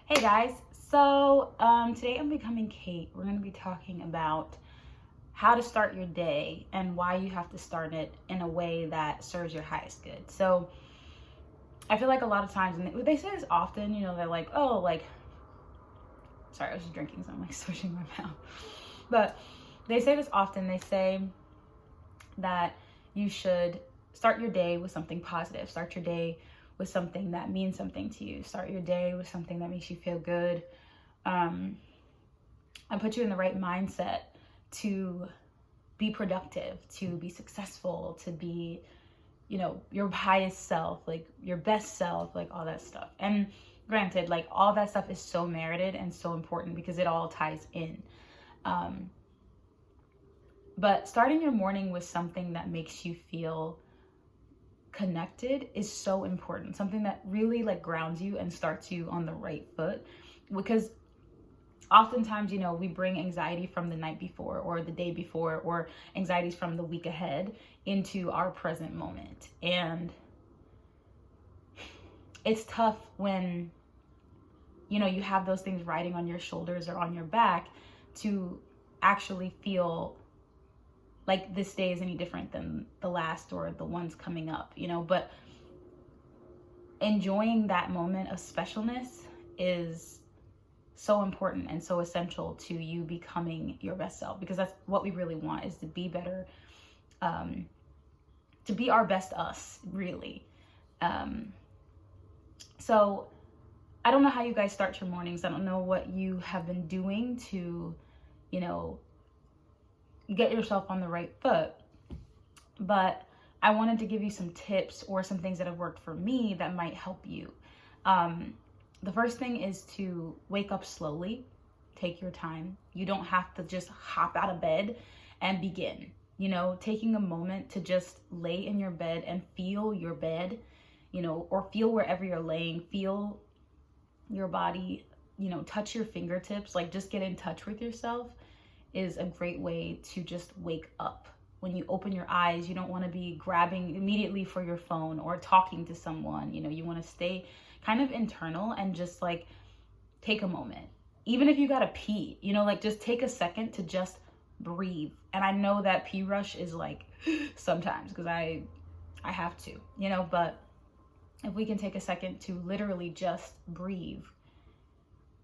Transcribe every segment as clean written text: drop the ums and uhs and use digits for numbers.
Hey guys, so today I'm becoming Kate. We're going to be talking about how to start your day and why you have to start it in a way that serves your highest good. So I feel like a lot of times, and they say this often, they're like, oh, like, sorry, I was just drinking, so I'm like swishing my mouth. But they say this often. They say that you should start your day with something positive. Start your day with something that means something to you. Start your day with something that makes you feel good. And put you in the right mindset to be productive, to be successful, to be, your highest self, like your best self, like all that stuff. And granted, like all that stuff is so merited and so important because it all ties in. But starting your morning with something that makes you feel connected is so important. Something that really like grounds you and starts you on the right foot. Because oftentimes, we bring anxiety from the night before or the day before or anxieties from the week ahead into our present moment. And it's tough when, you have those things riding on your shoulders or on your back to actually feel like this day is any different than the last or the ones coming up, but enjoying that moment of specialness is so important and so essential to you becoming your best self, because that's what we really want, is to be better, to be our best us, really. So I don't know how you guys start your mornings. I don't know what you have been doing to, get yourself on the right foot, but I wanted to give you some tips or some things that have worked for me that might help you. The first thing is to wake up slowly. Take your time. You don't have to just hop out of bed and begin. Taking a moment to just lay in your bed and feel your bed, or feel wherever you're laying, feel your body, touch your fingertips, like just get in touch with yourself is a great way to just wake up. When you open your eyes, you don't want to be grabbing immediately for your phone or talking to someone. You want to stay kind of internal and just like take a moment. Even if you gotta pee, like just take a second to just breathe. And I know that pee rush is like sometimes because I have to, but if we can take a second to literally just breathe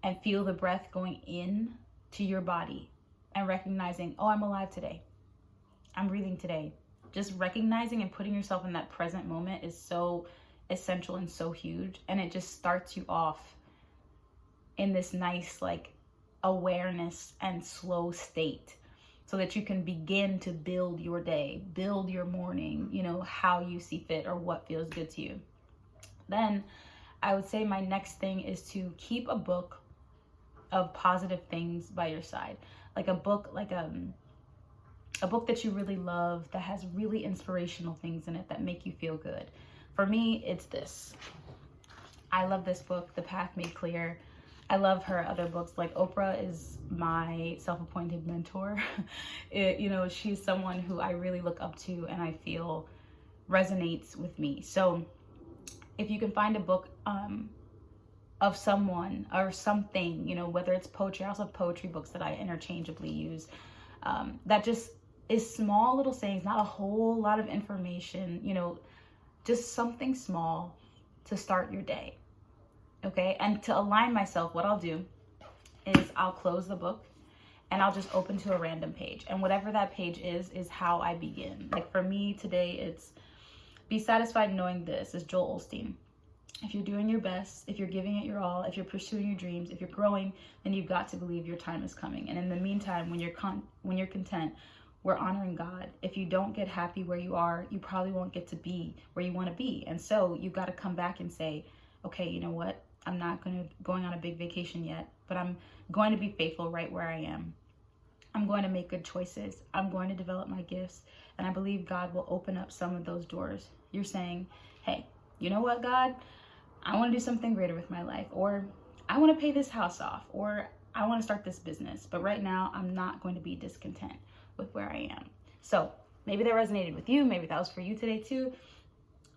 and feel the breath going in to your body and recognizing, oh, I'm alive today. I'm breathing today. Just recognizing and putting yourself in that present moment is so essential and so huge. And it just starts you off in this nice, like, awareness and slow state so that you can begin to build your day, build your morning, how you see fit or what feels good to you. Then I would say my next thing is to keep a book of positive things by your side. Like a book, like a book that you really love, that has really inspirational things in it that make you feel good. For me, it's this. I love this book, The Path Made Clear. I love her other books. Like Oprah is my self-appointed mentor. She's someone who I really look up to and I feel resonates with me. So if you can find a book of someone or something, whether it's poetry, I also have poetry books that I interchangeably use, that just is small little sayings, not a whole lot of information, just something small to start your day. Okay. And to align myself, what I'll do is I'll close the book and I'll just open to a random page. And whatever that page is how I begin. Like for me today, it's be satisfied knowing this is Joel Osteen. If you're doing your best, if you're giving it your all, if you're pursuing your dreams, if you're growing, then you've got to believe your time is coming. And in the meantime, when you're content, we're honoring God. If you don't get happy where you are, you probably won't get to be where you want to be. And so you've got to come back and say, okay, you know what? I'm not going on a big vacation yet, but I'm going to be faithful right where I am. I'm going to make good choices. I'm going to develop my gifts. And I believe God will open up some of those doors. You're saying, hey, you know what, God? I want to do something greater with my life, or I want to pay this house off, or I want to start this business. But right now, I'm not going to be discontent with where I am. So maybe that resonated with you. Maybe that was for you today too.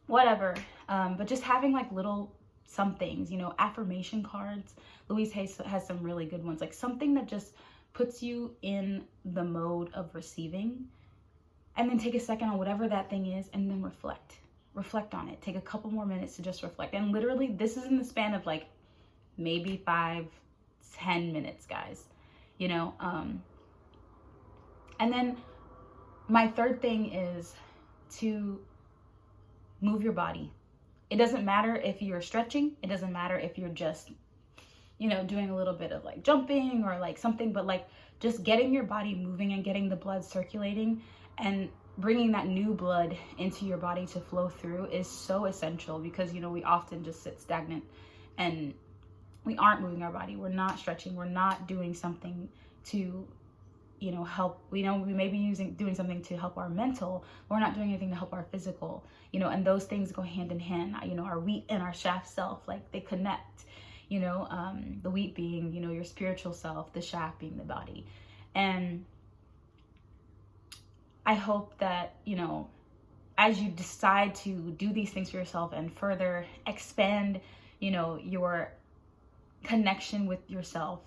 Whatever. But just having like little some things, you know, affirmation cards. Louise Hay has some really good ones, like something that just puts you in the mode of receiving. And then take a second on whatever that thing is, and then reflect on it. Take a couple more minutes to just reflect. And literally, this is in the span of like maybe 5-10 minutes, guys, you know. And then my third thing is to move your body. It doesn't matter if you're stretching. It doesn't matter if you're just, you know, doing a little bit of like jumping or like something, but like just getting your body moving and getting the blood circulating and bringing that new blood into your body to flow through is so essential, because, you know, we often just sit stagnant and we aren't moving our body. We're not stretching. We're not doing something to, you know, help. We know we may be doing something to help our mental. We're not doing anything to help our physical, you know, and those things go hand in hand. You know, our wheat and our shaft self, like they connect, you know, the wheat being, you know, your spiritual self, the shaft being the body. And I hope that, you know, as you decide to do these things for yourself and further expand, you know, your connection with yourself,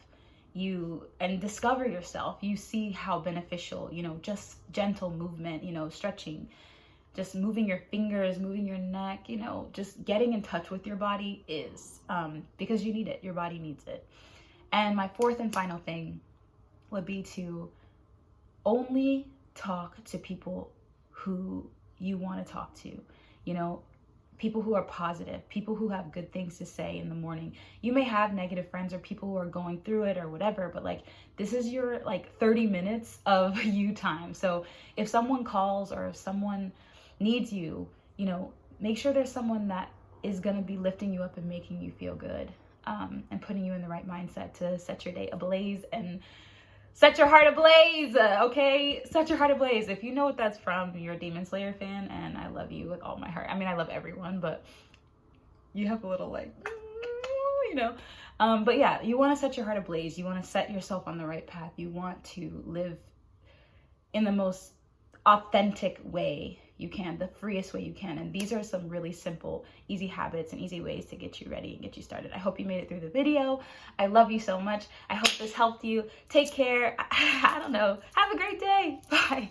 and discover yourself, you see how beneficial, you know, just gentle movement, you know, stretching, just moving your fingers, moving your neck, you know, just getting in touch with your body is, because you need it. Your body needs it. And my fourth and final thing would be to only talk to people who you want to talk to, you know, people who are positive, people who have good things to say in the morning. You may have negative friends or people who are going through it or whatever, but like this is your like 30 minutes of you time. So if someone calls or if someone needs you, you know, make sure there's someone that is going to be lifting you up and making you feel good, and putting you in the right mindset to set your day ablaze and set your heart ablaze, okay? Set your heart ablaze. If you know what that's from, you're a Demon Slayer fan, and I love you with all my heart. I mean, I love everyone, but you have a little like, you know. But yeah, you want to set your heart ablaze. You want to set yourself on the right path. You want to live in the most authentic way you can, the freest way you can. And these are some really simple, easy habits and easy ways to get you ready and get you started. I hope you made it through the video. I love you so much. I hope this helped you. Take care. I don't know. Have a great day. Bye.